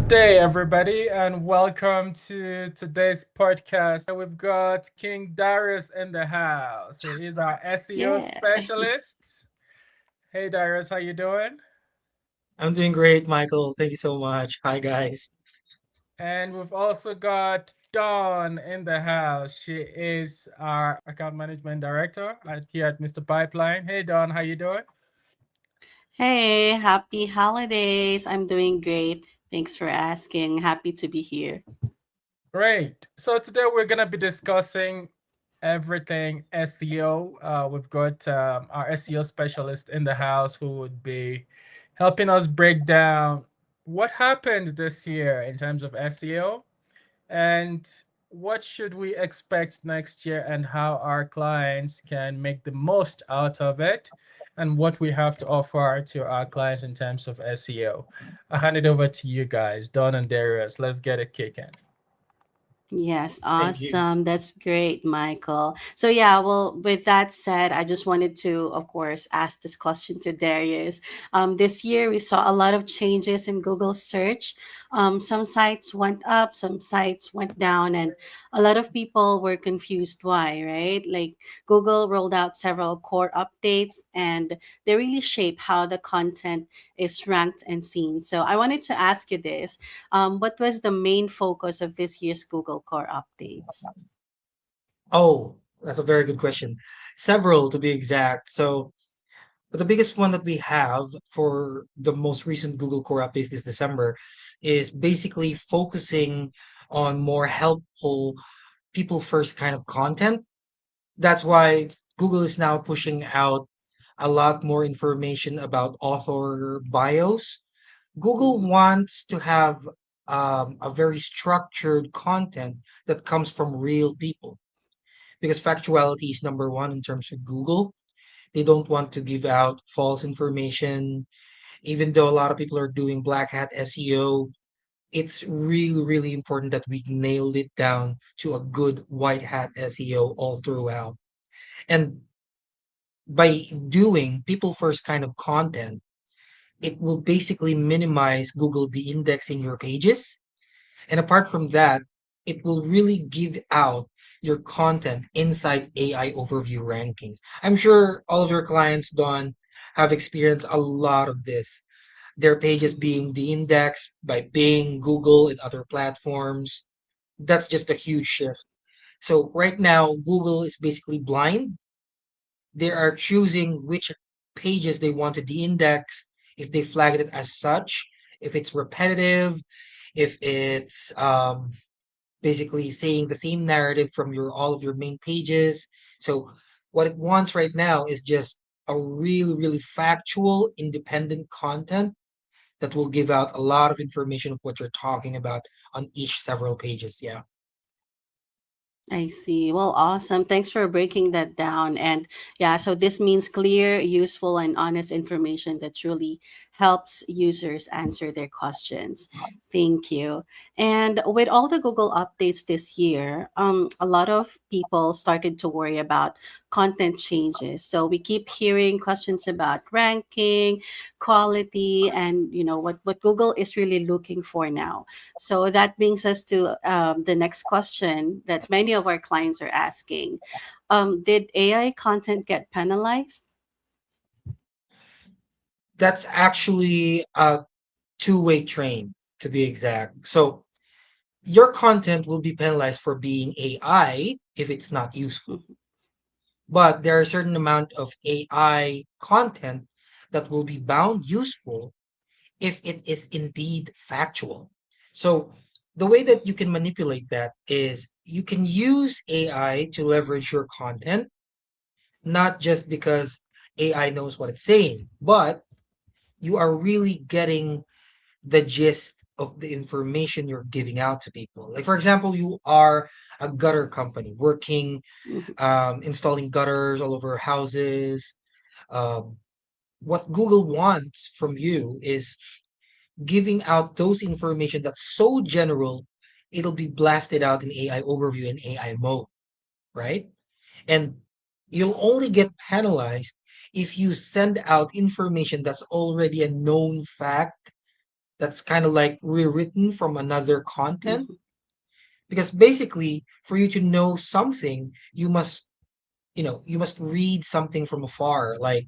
Good day, everybody, and welcome to today's podcast. We've got King Darius in the house. He is our SEO Yeah. specialist. Hey, Darius, how you doing? I'm doing great, Michael. Thank you so much. Hi, guys. And we've also got Dawn in the house. She is our account management director here at Mr. Pipeline. Hey, Dawn, how you doing? Hey, happy holidays. I'm doing great. Thanks for asking. Happy to be here. Great. So today we're gonna be discussing everything SEO. We've got our SEO specialist in the house who would be helping us break down what happened this year in terms of SEO and what should we expect next year and how our clients can make the most out of it and what we have to offer to our clients in terms of SEO. I'll hand it over to you guys, Don and Darius. Let's get it kicking. Yes, Thank you. awesome. That's great, Michael. So yeah, well, with that said, I just wanted to, of course, ask this question to Darius. This year we saw a lot of changes in Google search. Some sites went up, some sites went down, and a lot of people were confused why, right? Like Google rolled out several core updates, and they really shape how the content is ranked and seen. So I wanted to ask you this: what was the main focus of this year's Google Core updates? Oh, that's a very good question. Several to be exact. But the biggest one that we have for the most recent Google Core updates this December is basically focusing on more helpful people first kind of content. That's why Google is now pushing out a lot more information about author bios. Google Mhm. wants to have a very structured content that comes from real people because factuality is number one in terms of Google. They don't want to give out false information. Even though a lot of people are doing black hat SEO, it's really, really important that we nailed it down to a good white hat SEO all throughout. And by doing people first kind of content, it will basically minimize Google de-indexing your pages. And apart from that, it will really give out your content inside AI overview rankings. I'm sure all of your clients, Don, have experienced a lot of this. Their pages Mhm. being de-indexed by Bing, Google, and other platforms. That's just a huge shift. So right now, Google is basically blind. They are choosing which pages they want to de-index if they flagged it as such, if it's repetitive, if it's basically saying the same narrative from your all of your main pages. So what it wants right now is just a really, really factual, independent content that will give out a lot of information of what you're talking about on each several pages. Yeah. I see. Well, awesome. Thanks for breaking that down. And yeah, so this means clear, useful, and honest information that truly helps users answer their questions. Thank you. And with all the Google updates this year, a lot of people started to worry about content changes. So we keep hearing questions about ranking, quality, and what Google is really looking for now. So that brings us to the next question that many of our clients are asking. Did AI content get penalized? That's actually a two-way train, to be exact. So your content will be penalized for being AI if it's not useful. Mhm. But there are a certain amount of AI content that will be bound useful if it is indeed factual. So the way that you can manipulate that is you can use AI to leverage your content, not just because AI knows what it's saying, but you are really getting the gist of the information you're giving out to people. Like, for example, you are a gutter company working, Mhm. installing gutters all over houses. Um, what Google wants from you is giving out those information that's so general, it'll be blasted out in AI overview and AI mode, right? And you'll only get penalized if you send out information that's already a known fact that's kind of like rewritten from another content. Mhm. Because basically, for you to know something, you must read something from afar, like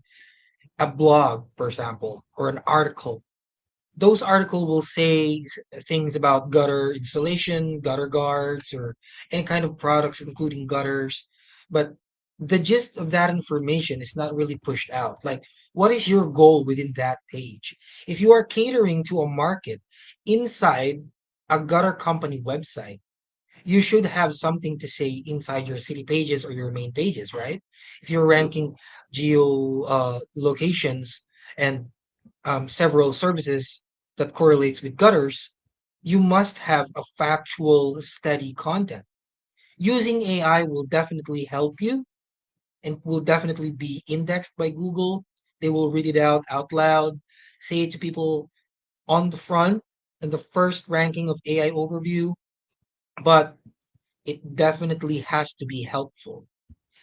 a blog, for example, or an article. Those article will say things about gutter installation, gutter guards, or any kind of products, including gutters. But the gist of that information is not really pushed out. Like, what is your goal within that page? If you are catering to a market inside a gutter company website, you should have something to say inside your city pages or your main pages, right? If you're Mhm. ranking geo locations and several services that correlates with gutters, you must have a factual, steady content. Using AI will definitely help you and will definitely be indexed by Google. They will read it out loud, say it to people on the front in the first ranking of AI overview, but it definitely has to be helpful.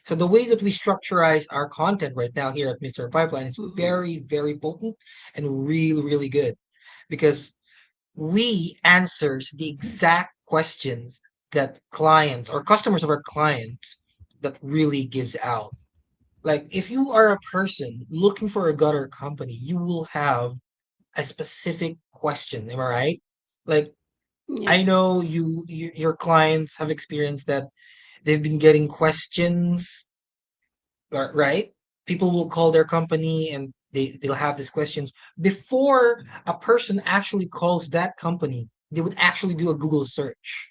So the way that we structurize our content right now here at Mr. Pipeline is Mhm. very, very potent and really, really good because we answers the exact questions that clients or customers of our clients that really gives out. Like if you are a person looking for a gutter company, you will have a specific question. Am I right? Like I know Yes. your clients have experienced that they've been getting questions, right? People will call their company and they'll have these questions before a person actually calls that company. They would actually do a Google search.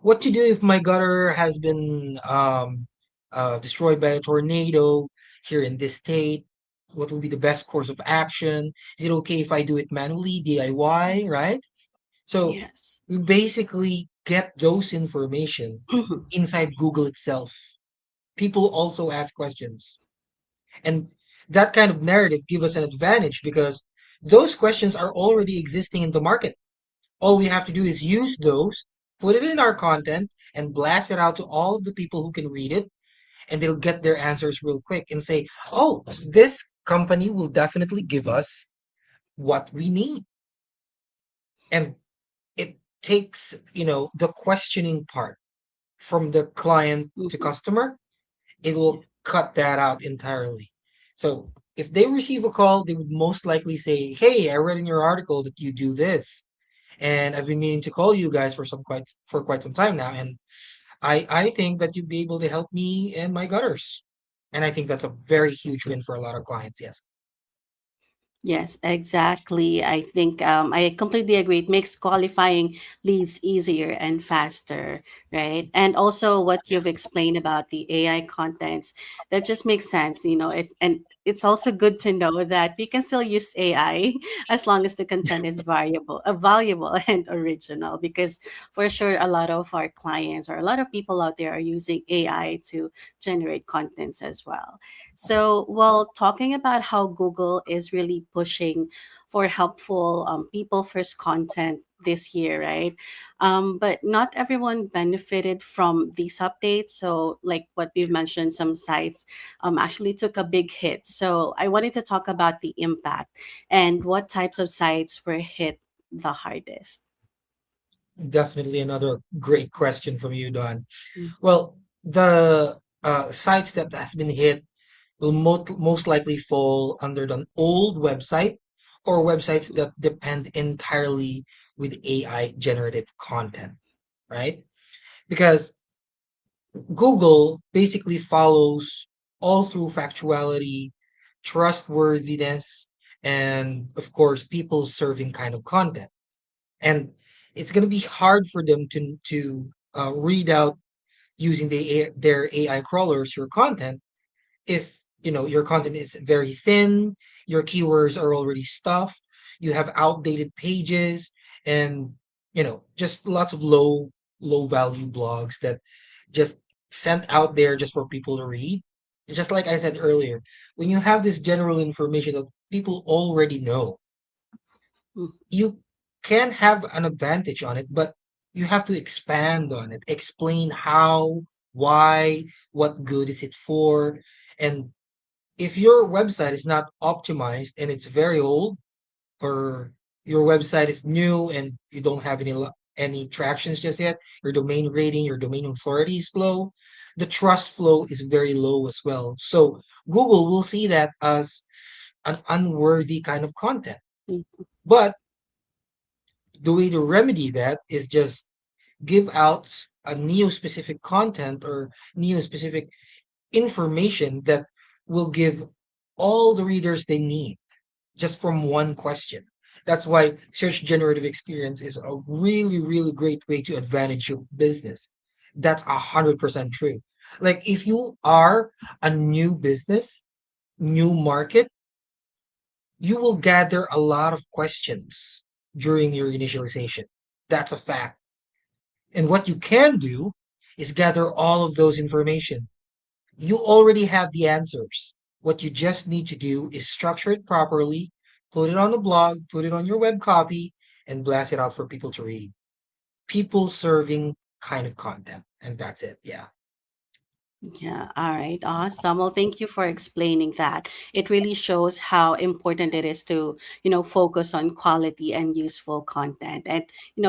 What to do if my gutter has been destroyed by a tornado here in this state? What will be the best course of action? Is it okay if I do it manually, DIY, right? So Yes. we basically get those information Mhm. inside Google itself. People also ask questions. And that kind of narrative give us an advantage because those questions are already existing in the market. All we have to do is use those, put it in our content, and blast it out to all of the people who can read it, and they'll get their answers real quick and say, "Oh, this company will definitely give us what we need." And it takes, the questioning part from the client to Mhm. customer. It Yeah. will cut that out entirely. So if they receive a call, they would most likely say, "Hey, I read in your article that you do this, and I've been meaning to call you guys for quite some time now, and I think that you'd be able to help me and my gutters." And I think that's a very huge win for a lot of clients. Yes, Yes, exactly. I think I completely agree. It makes qualifying leads easier and faster, right? And also what yeah, you've explained about the AI contents, that just makes sense, and it's also good to know that we can still use AI as long as the content is valuable and original. Because for sure, a lot of our clients or a lot of people out there are using AI to generate contents as well. So, while talking about how Google is really pushing for helpful people first content this year, right? But not everyone benefited from these updates. So, like what we've mentioned, some sites actually took a big hit. So, I wanted to talk about the impact and what types of sites were hit the hardest. definitely another great question from you, Don. Mm. Well, the sites that has been hit will most likely fall under the old website or websites that depend entirely with AI generative content, right? Because Google basically follows all through factuality, trustworthiness, and of course, people serving kind of content. And it's going to be hard for them to read out using their AI crawlers your content if your content is very thin, your keywords are already stuffed, you have outdated pages, and just lots of low value blogs that just sent out there just for people to read. Just like I said earlier, when you have this general information that people already know, Mm. you can have an advantage on it, but you have to expand on it, explain how, why, what good is it for, and if your website is not optimized and it's very old or your website is new and you don't have any tractions just yet, your domain rating, your domain authority is low, the trust flow is very low as well. So Google will see that as an unworthy kind of content. Mm. But the way to remedy that is just give out a neo-specific content or neo-specific information that will give all the readers they need just from one question. That's why search generative experience is a really, really great way to advantage your business. That's 100% true. Like if you are a new business, new market, you will gather a lot of questions during your initialization. That's a fact. And what you can do is gather all of those information. You already have the answers. What you just need to do is structure it properly, put it on the blog, put it on your web copy, and blast it out for people to read. People serving kind of content. And that's it. Yeah. Yeah, all right, awesome. Well, thank you for explaining that. It really shows how important it is to, focus on quality and useful content. And,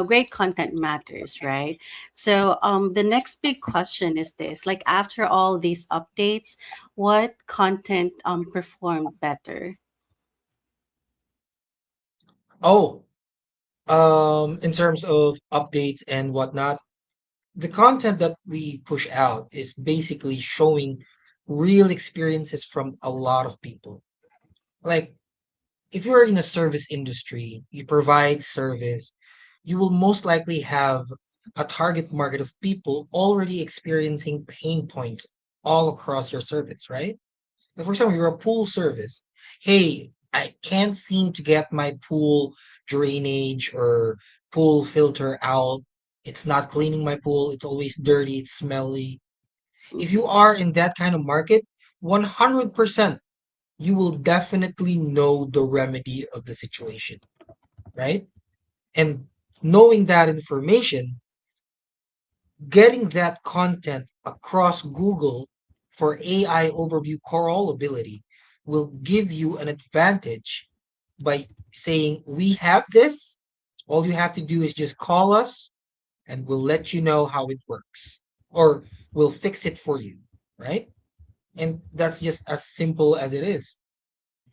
great content matters, right? So, the next big question is this, like after all these updates, what content performed better? Oh, in terms of updates and whatnot, the content that we push out is basically showing real experiences from a lot of people. Like if you're in a service industry, you provide service, you will most likely have a target market of people already experiencing pain points all across your service, right? Like, for example, you're a pool service. Hey, I can't seem to get my pool drainage or pool filter out. It's not cleaning my pool. It's always dirty. It's smelly. If you Mhm. are in that kind of market, 100% you will definitely know the remedy of the situation, right? And knowing that information, getting that content across Google for AI overview crawlability will give you an advantage by saying, we have this. All you have to do is just call us and we'll let you know how it works or we'll fix it for you, right? And that's just as simple as it is.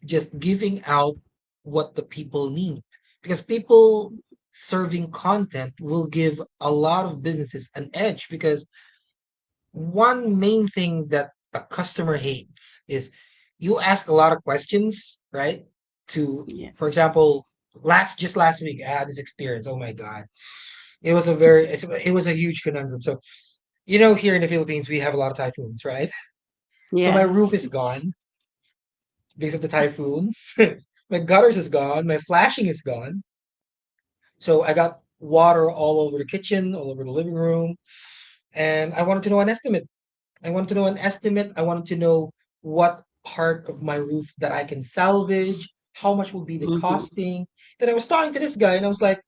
Just giving out what the people need because people serving content will give a lot of businesses an edge because one main thing that a customer hates is you ask a lot of questions, right? To, Yeah. for example, last week I had this experience. Oh my God. It was a huge conundrum. So, here in the Philippines, we have a lot of typhoons, right? So my roof Yes. is gone because of the typhoon. My gutters is gone. My flashing is gone. So I got water all over the kitchen, all over the living room, and I wanted to know an estimate. I wanted to know an estimate. I wanted to know what part of my roof that I can salvage, how much will be the Mm-hmm. costing. Then I was talking to this guy and I was like,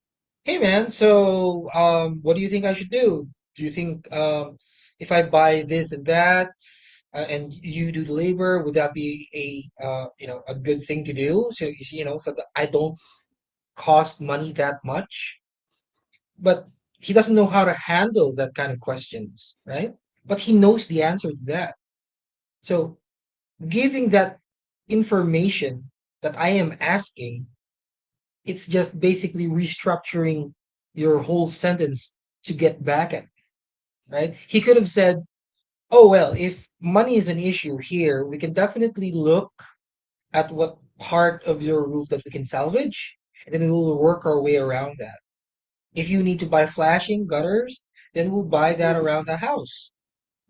"Hey man, so what do you think I should do? Do you think if I buy this and that and you do the labor, would that be a good thing to do? So so that I don't cost money that much." But he doesn't know how to handle that kind of questions, right? But he knows the answer to that. So giving that information that I am asking, it's just basically restructuring your whole sentence to get back at, right? He could have said, "Oh well, if money is an issue here, we can definitely look at what part of your roof that we can salvage, and then we'll work our way around that. If you need to buy flashing gutters, then we'll buy that Mm-hmm. around the house.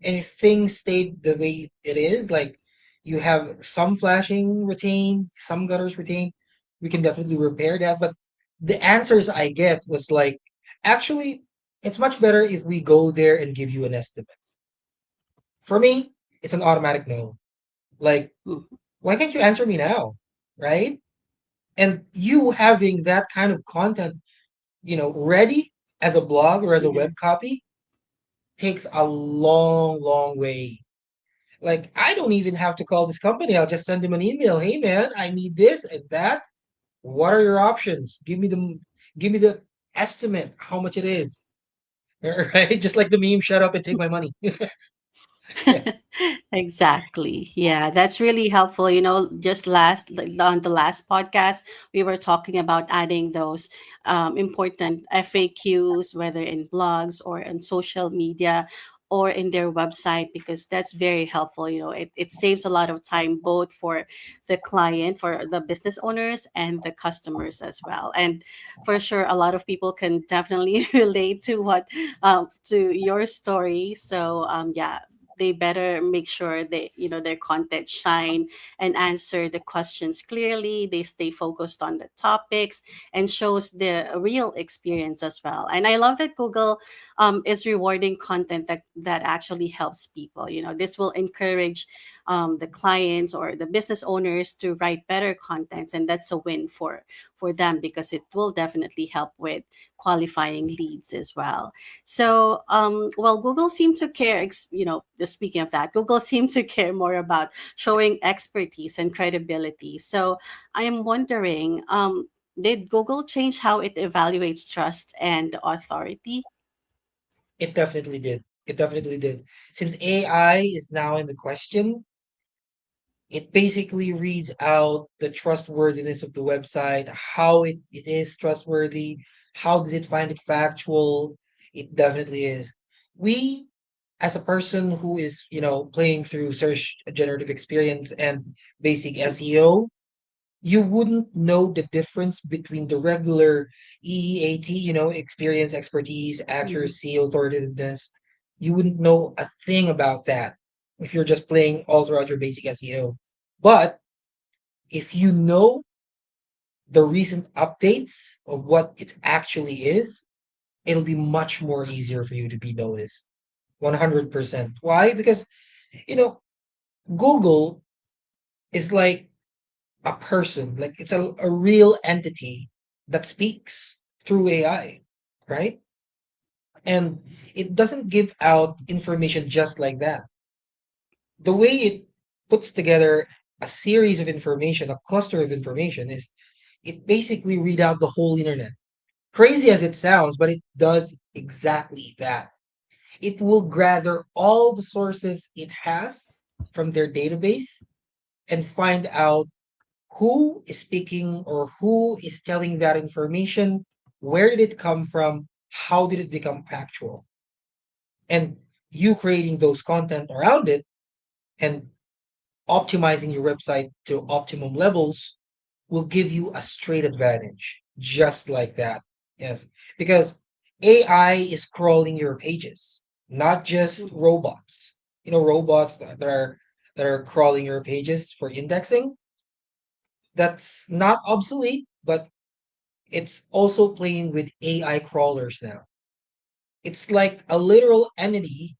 And if things stayed the way it is, like you have some flashing retained, some gutters retained, we can definitely repair that." But the answers I get was like, actually, it's much better if we go there and give you an estimate. For me, it's an automatic no. Like, why can't you answer me now? Right? And you having that kind of content, ready as a blog or as a web Yes. copy takes a long, long way. Like, I don't even have to call this company. I'll just send them an email. Hey, man, I need this and that. What are your options? Give me the estimate how much it is. Right? Just like the meme, shut up and take my money. Yeah, Exactly. Yeah, that's really helpful. Just like, on the last podcast, we were talking about adding those important FAQs, whether in blogs or in social media or in their website, because that's very helpful. It saves a lot of time both for the client, for the business owners, and the customers as well. And for sure, a lot of people can definitely relate to to your story. So, yeah, they better make sure their content shine and answer the questions clearly. They stay focused on the topics and shows the real experience as well. And I love that Google is rewarding content that actually helps people. This will encourage the clients or the business owners to write better contents, and that's a win for them because it will definitely help with qualifying leads as well. So, well, Google seemed to care, speaking of that, Google seemed to care more about showing expertise and credibility. So, I am wondering, did Google change how it evaluates trust and authority? it definitely did. It definitely did. Since AI is now in the question, it basically reads out the trustworthiness of the website, how it is trustworthy, how does it find it factual. It definitely is. We, as a person who is, playing through search generative experience and basic SEO, you wouldn't know the difference between the regular EEAT, experience, expertise, Mhm. accuracy, authoritativeness. You wouldn't know a thing about that if you're just playing all throughout your basic SEO. But if you know the recent updates of what it actually is, it'll be much more easier for you to be noticed. 100%. Why? Because, you know, Google is like a person, like it's a real entity that speaks through AI, right? And it doesn't give out information just like that. The way it puts together a series of information, a cluster of information, is it basically read out the whole internet. Crazy as it sounds, but it does exactly that. It will gather all the sources it has from their database and find out who is speaking or who is telling that information, where did it come from, how did it become factual, and you creating those content around it and optimizing your website to optimum levels will give you a straight advantage just like that. Yes, because AI is crawling your pages, not just Mhm. robots. Robots that are crawling your pages for indexing. That's not obsolete, but it's also playing with AI crawlers now. It's like a literal entity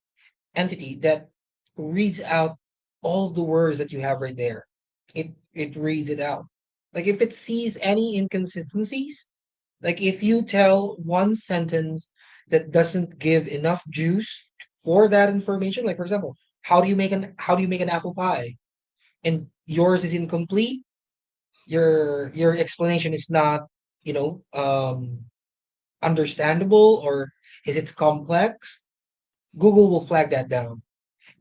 that reads out all the words that you have right there. It reads it out. Like if it sees any inconsistencies, like if you tell one sentence that doesn't give enough juice for that information, like for example, how do you make an apple pie? And yours is incomplete, your explanation is not, you know, understandable, or is it complex? Google will flag that down.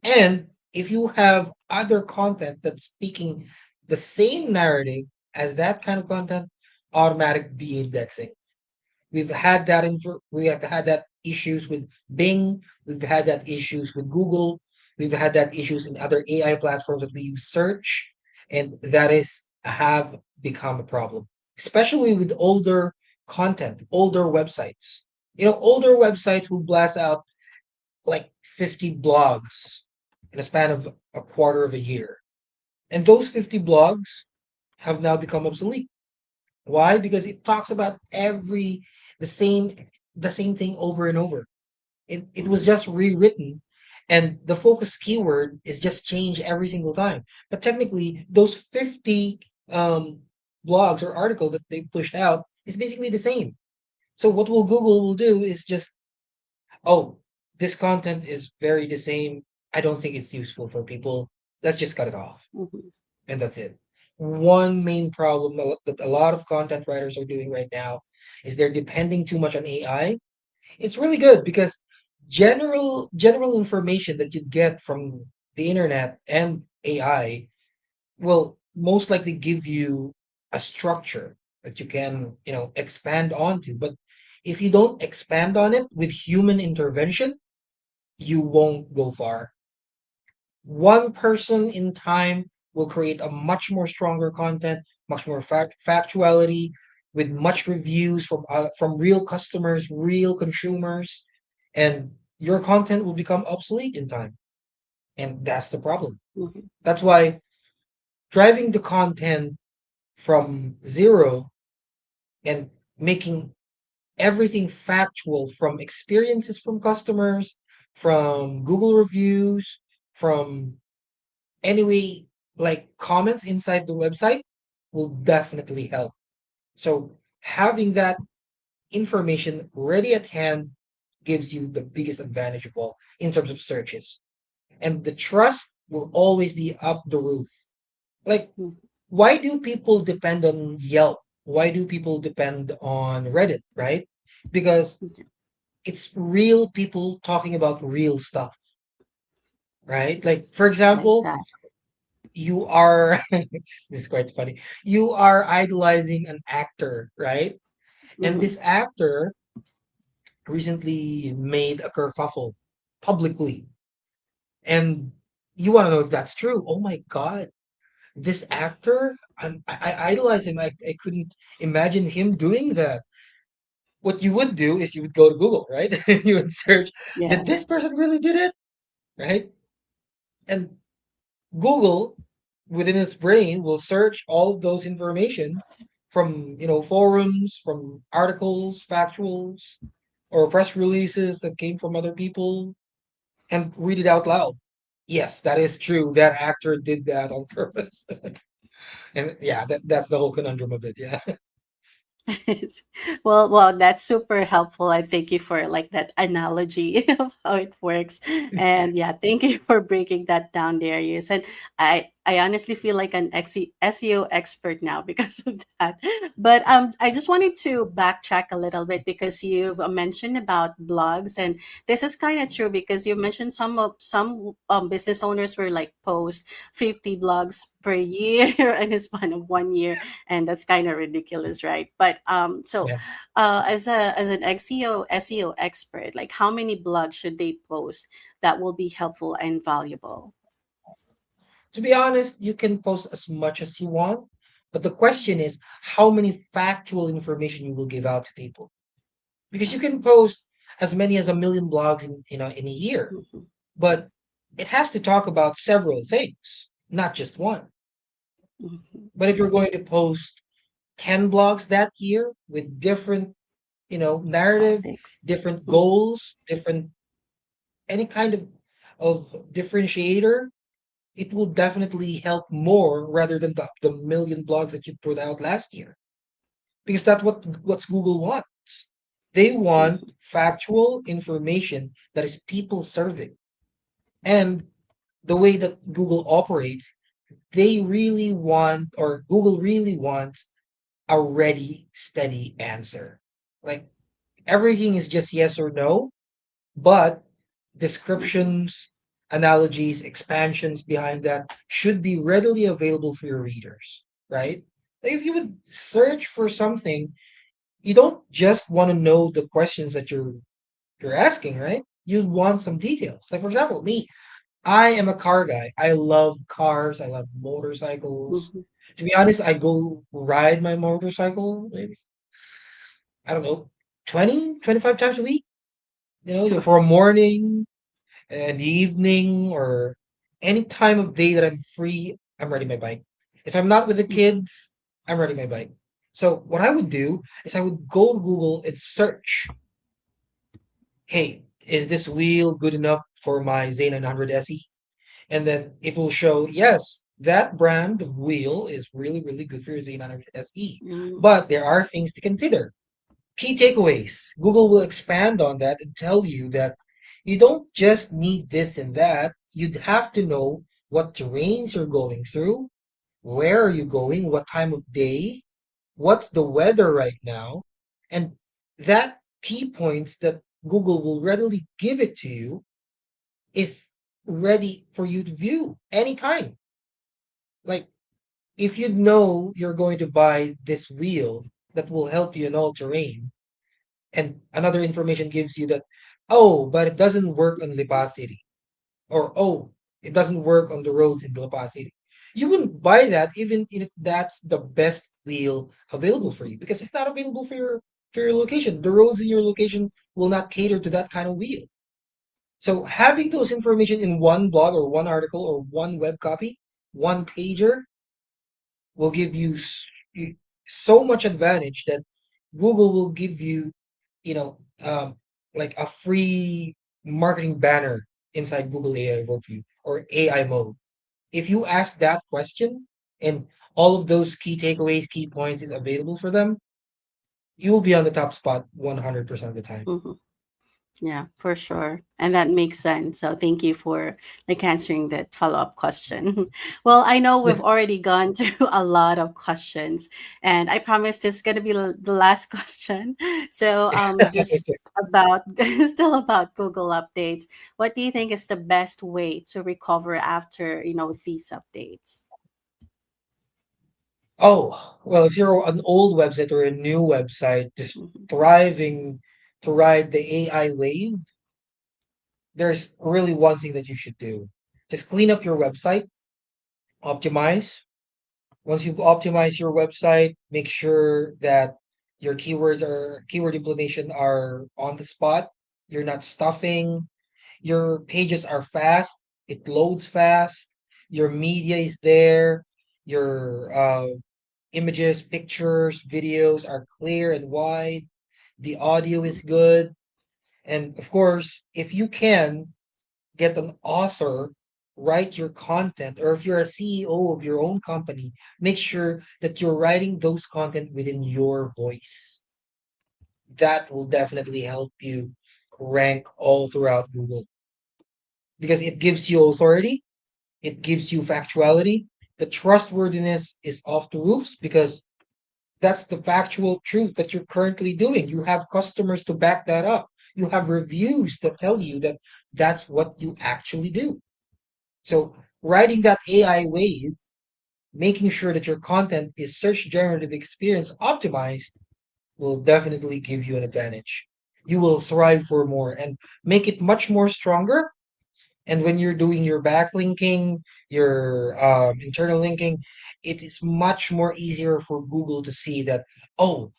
And if you have other content that's speaking the same narrative as that kind of content, automatic de-indexing. We have had that issues with Bing, we've had that issues with Google, we've had that issues in other AI platforms that we use search, and that is have become a problem, especially with older content, older websites. Older websites will blast out like 50 blogs in a span of a quarter of a year. And those 50 blogs have now become obsolete. Why? Because it talks about the same the same thing over and over. It was Mhm. just rewritten, and the focus keyword is just changed every single time. But technically, those 50 blogs or article that they pushed out is basically the same. So what will Google will do is just, oh, this content is very the same. I don't think it's useful for people. Let's just cut it off. Mhm. And that's it. one main problem that a lot of content writers are doing right now is they're depending too much on AI. It's really good because general information that you get from the internet and AI will most likely give you a structure that you can, expand onto. But if you don't expand on it with human intervention, you won't go far. One person in time will create a much more stronger content, much more factuality, with much reviews from real customers, real consumers, and your content will become obsolete in time. And that's the problem. Mhm. That's why driving the content from zero and making everything factual from experiences from customers, from Google reviews, from anyway, like comments inside the website will definitely help. So having that information ready at hand gives you the biggest advantage of all in terms of searches. And the trust will always be up the roof. Like, Mhm. why do people depend on Yelp? Why do people depend on Reddit, right? Because Okay. it's real people talking about real stuff, right? Like, Yes. for example, Exactly. you are this is quite funny. You are idolizing an actor, right? And Hmm. this actor recently made a kerfuffle publicly. And you want to know if that's true. Oh my God, this actor, I idolize him. I couldn't imagine him doing that. What you would do is you would go to Google, right? You would search, did this Yes. person really did it? Right? And Google, within its brain, will search all of those information from, forums, from articles, factuals, or press releases that came from other people, and read it out loud. Yes, that is true. That actor did that on purpose. And yeah, that's the whole conundrum of it. Yeah. Well, that's super helpful. I thank you for like that analogy of how it works. And yeah, thank you for breaking that down, Darius. And I honestly feel like an SEO expert now because of that. But I just wanted to backtrack a little bit because you've mentioned about blogs, and this is kind of true because you mentioned some business owners were like post 50 blogs per year in a span of 1 year, and that's kind of ridiculous, right? But so Yeah. as an SEO expert, like how many blogs should they post that will be helpful and valuable? To be honest, you can post as much as you want, but the question is how many factual information you will give out to people. Because you can post as many as a million blogs in a year, Mhm. but it has to talk about several things, not just one. Mhm. But if you're going to post 10 blogs that year with different, narrative, Topics. different Mhm. goals, different any kind of differentiator, it will definitely help more rather than the million blogs that you put out last year. Because that's what's Google wants. They want Mhm. factual information that is people serving. And the way that Google operates, they really want, or Google really wants, a ready, steady answer. Like everything is just yes or no, but Mhm. descriptions, analogies, expansions behind that should be readily available for your readers, right? Like if you would search for something, you don't just want to know the questions that you're asking, right? You want some details. Like for example, me, I am a car guy. I love cars. I love motorcycles. Mhm. To be honest, I go ride my motorcycle maybe, I don't know, 20, 25 times a week, for a morning, an evening, or any time of day that I'm free, I'm riding my bike. If I'm not with the Mhm. kids, I'm riding my bike. So what I would do is I would go to Google and search, hey, is this wheel good enough for my Z900 SE? And then it will show, yes, that brand of wheel is really, really good for your Z900 SE. Mhm. But there are things to consider. Key takeaways. Google will expand on that and tell you that you don't just need this and that. You'd have to know what terrains you're going through, where are you going, what time of day, what's the weather right now, and that key points that Google will readily give it to you is ready for you to view anytime. Like if you know you're going to buy this wheel that will help you in all terrain, and another information gives you that, oh, but it doesn't work on Lipa City, or oh, it doesn't work on the roads in Lipa City. You wouldn't buy that even if that's the best wheel available for you because it's not available for your location. The roads in your location will not cater to that kind of wheel. So having those information in one blog or one article or one web copy, one pager will give you so much advantage that Google will give you, you know, like a free marketing banner inside Google AI Overview or AI mode. If you ask that question and all of those key takeaways, key points is available for them, you will be on the top spot 100% of the time. Mm-hmm. Yeah, for sure. And that makes sense. So thank you for like answering that follow-up question. Well, I know we've already gone through a lot of questions, and I promise this is going to be the last question. So just about still about Google updates. What do you think is the best way to recover after, these updates? Oh, well, if you're an old website or a new website just Mhm. thriving to ride the AI wave, there's really one thing that you should do. Just clean up your website, optimize. Once you've optimized your website, make sure that your keywords or keyword implementation are on the spot. You're not stuffing. Your pages are fast. It loads fast. Your media is there. Your images, pictures, videos are clear and wide. The audio is good. And of course, if you can, get an author write your content, or if you're a CEO of your own company, make sure that you're writing those content within your voice. That will definitely help you rank all throughout Google because it gives you authority, it gives you factuality. The trustworthiness is off the roofs because that's the factual truth that you're currently doing. You have customers to back that up. You have reviews that tell you that that's what you actually do. So riding that AI wave, making sure that your content is search generative experience optimized will definitely give you an advantage. You will thrive for more and make it much more stronger. And when you're doing your backlinking, your internal linking, it is much more easier for Google to see that, oh,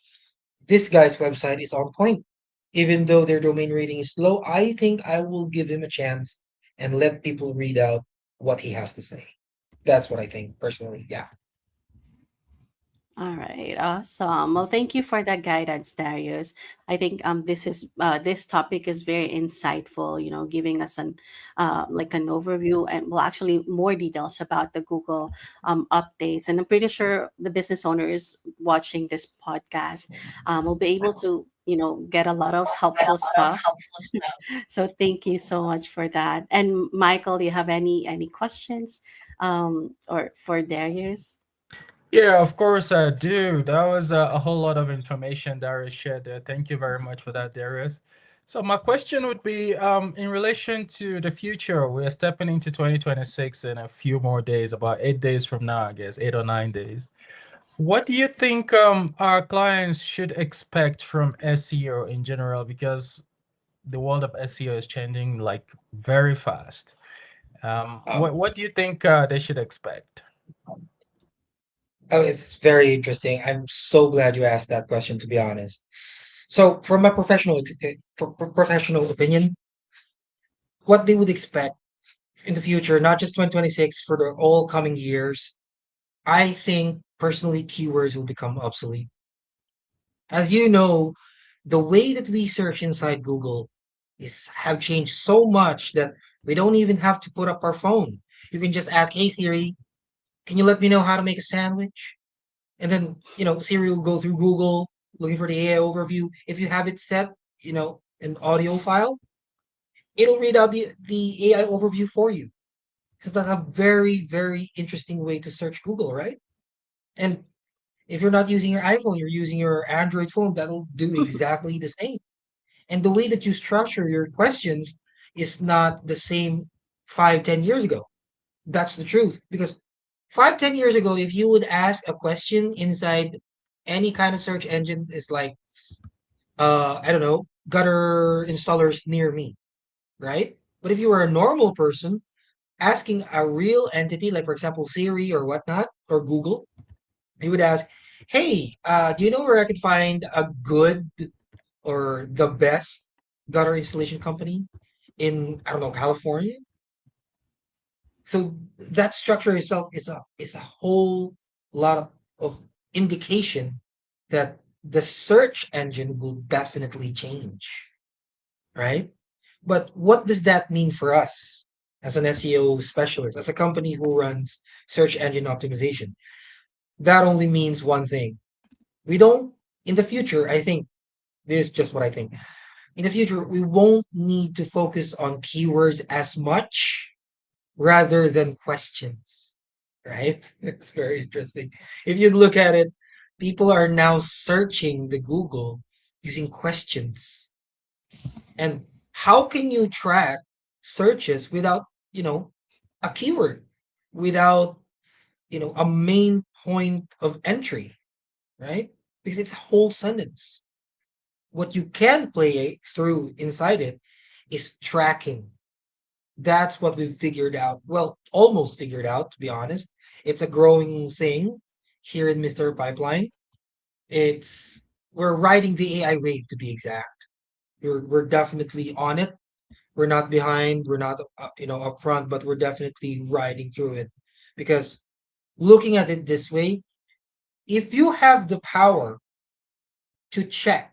this guy's website is on point. Even though their domain rating is low, I think I will give him a chance and let people read out what he has to say. That's what I think personally. Yeah. All right, awesome. Well, thank you for that guidance, Darius. I think this topic is very insightful. Giving us like an overview and well, actually more details about the Google updates. And I'm pretty sure the business owners watching this podcast will be able to get a lot of helpful stuff. So thank you so much for that. And Michael, do you have any questions or for Darius? Yeah, of course I do. That was a whole lot of information Darius shared there. Thank you very much for that, Darius. So my question would be, in relation to the future, we are stepping into 2026 in a few more days, about 8 days from now, I guess, 8 or 9 days. What do you think our clients should expect from SEO in general? Because the world of SEO is changing like very fast. Um, What do you think they should expect? oh, it's very interesting. I'm so glad you asked that question, to be honest. So, from my professional opinion, what they would expect in the future, not just 2026, for the all coming years, I think personally keywords will become obsolete. As you know, the way that we search inside Google is have changed so much that we don't even have to put up our phone. You can just ask, "Hey Siri, can you let me know how to make a sandwich?" And then, Siri will go through Google looking for the AI overview. If you have it set, an audio file, it'll read out the AI overview for you. So that's a very, very interesting way to search Google, right? And if you're not using your iPhone, you're using your Android phone, that'll do exactly the same. And the way that you structure your questions is not the same 5, 10 years ago. That's the truth. Because 5, 10 years ago, if you would ask a question inside any kind of search engine, is like, I don't know, gutter installers near me, right? But if you were a normal person asking a real entity, like for example, Siri or whatnot, or Google, you would ask, hey, do you know where I could find a good or the best gutter installation company in, I don't know, California? So that structure itself is a whole lot of indication that the search engine will definitely change, right? But what does that mean for us as an SEO specialist, as a company who runs search engine optimization? That only means one thing. We don't, in the future, I think, this is just what I think. In the future, we won't need to focus on keywords as much rather than questions, right? It's very interesting. If you look at it, people are now searching the Google using questions. And how can you track searches without, you know, a keyword, without, a main point of entry, right? Because it's a whole sentence. What you can play through inside it is tracking. That's what we've figured out. Well, almost figured out, to be honest. It's a growing thing here in Mr. Pipeline. It's We're riding the AI wave, to be exact. We're definitely on it. We're not behind. We're not up front, but we're definitely riding through it. Because looking at it this way, if you have the power to check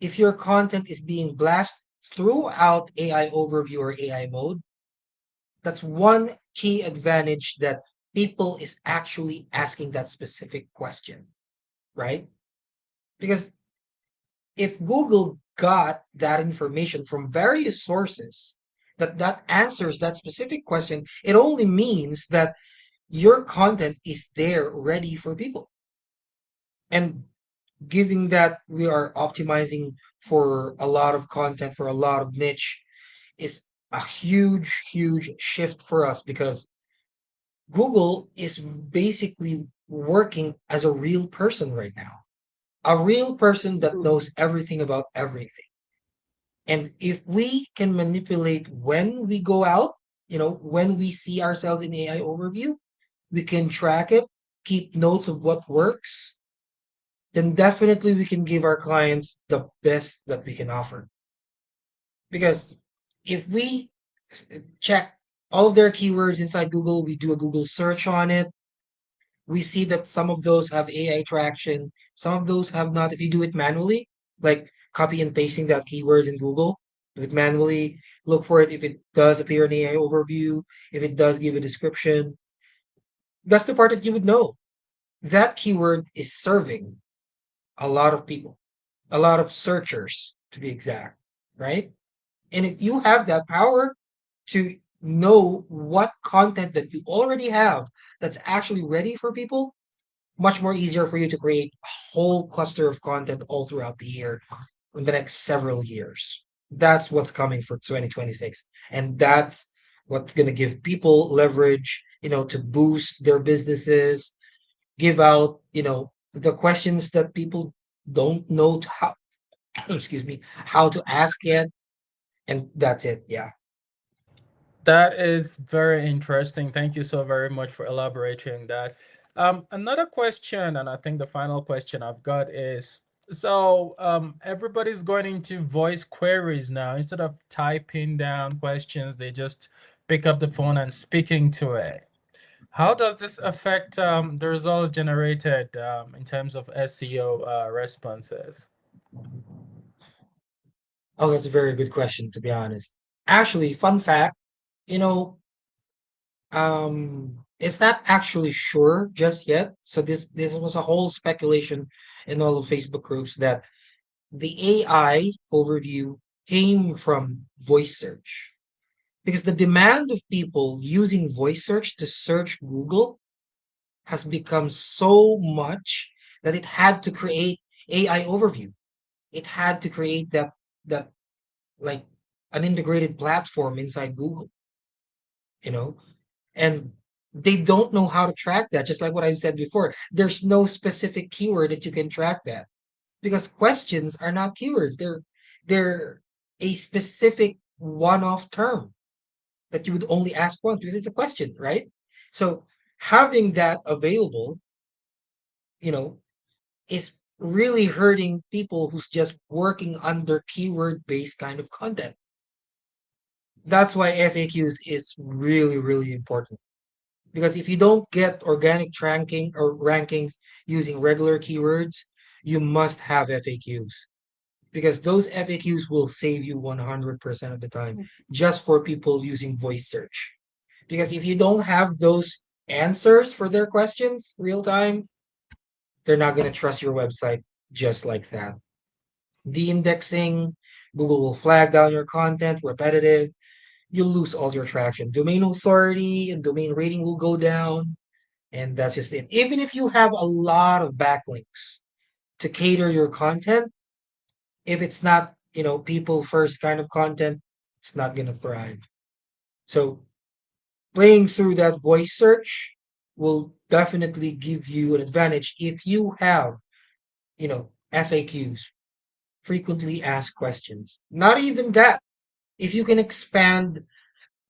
if your content is being blasted throughout AI overview or AI mode, that's one key advantage that people is actually asking that specific question, right? Because if Google got that information from various sources that answers that specific question, it only means that your content is there ready for people. And given that we are optimizing for a lot of content, for a lot of niche, is a huge, huge shift for us because Google is basically working as a real person right now, a real person that Mhm. knows everything about everything. And if we can manipulate when we go out, when we see ourselves in AI overview, we can track it, keep notes of what works, then definitely we can give our clients the best that we can offer. Because if we check all of their keywords inside Google, we do a Google search on it, we see that some of those have AI traction, some of those have not. If you do it manually, like copy and pasting that keywords in Google, do it manually, look for it if it does appear in AI overview, if it does give a description, that's the part that you would know. That keyword is serving a lot of people, a lot of searchers to be exact, right? And if you have that power to know what content that you already have that's actually ready for people, much more easier for you to create a whole cluster of content all throughout the year in the next several years. That's what's coming for 2026. And that's what's going to give people leverage, to boost their businesses, give out, the questions that people don't know how, excuse me, how to ask it. And that's it. Yeah. That is very interesting. Thank you so very much for elaborating that. Another question, and I think the final question I've got is, so everybody's going into voice queries now. Instead of typing down questions, they just pick up the phone and speaking to it. How does this affect the results generated in terms of SEO responses? Oh, that's a very good question, to be honest. Actually, fun fact, you know, it's not actually sure just yet. So this was a whole speculation in all of Facebook groups that the AI overview came from voice search. because the demand of people using voice search to search Google has become so much that it had to create AI overview. It had to create that like an integrated platform inside Google, you know, and they don't know how to track that. Just like what I've said before, there's no specific keyword that you can track that because questions are not keywords. They're a specific one-off term that you would only ask once because it's a question, right? So having that available, you know, is really hurting people who's just working under keyword-based kind of content. That's why FAQs is really, really important. Because if you don't get organic ranking or rankings using regular keywords, you must have FAQs. Because those FAQs will save you 100% of the time just for people using voice search. Because if you don't have those answers for their questions real time, they're not going to trust your website just like that. De-indexing, Google will flag down your content, repetitive, you'll lose all your traction. Domain authority and domain rating will go down, and that's just it. Even if you have a lot of backlinks to cater your content, if it's not, people first kind of content, it's not going to thrive. So playing through that voice search will definitely give you an advantage if you have, FAQs, frequently asked questions. Not even that. If you can expand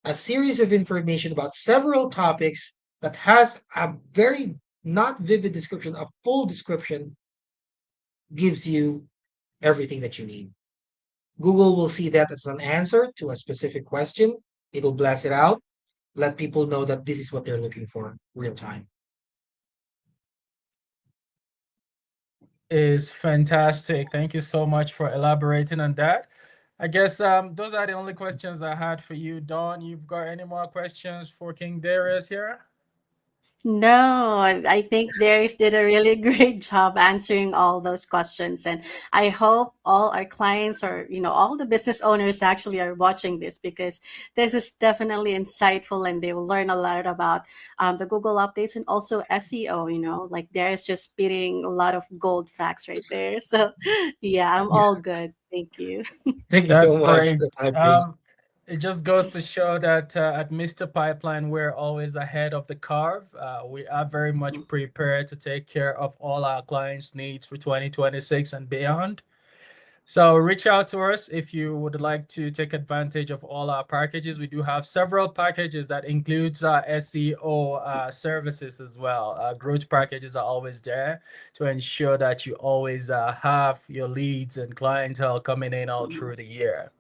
a series of information about several topics that has a very not vivid description, a full description gives you everything that you need. Google will see that as an answer to a specific question. It'll blast it out, let people know that this is what they're looking for real time. Is fantastic. Thank you so much for elaborating on that. I guess those are the only questions I had for you, Dawn. You've got any more questions for King Darius here? No, I think Darius did a really great job answering all those questions. And I hope all our clients or, all the business owners actually are watching this because this is definitely insightful and they will learn a lot about the Google updates and also SEO, like Darius just spitting a lot of gold facts right there. So yeah, I'm Yeah. all good. Thank you. Thank you That's so much. great. That's high praise. It just goes to show that at Mr. Pipeline, we're always ahead of the curve. We are very much prepared to take care of all our clients' needs for 2026 and beyond. So reach out to us if you would like to take advantage of all our packages. We do have several packages that includes SEO services as well. Growth packages are always there to ensure that you always have your leads and clientele coming in all through the year.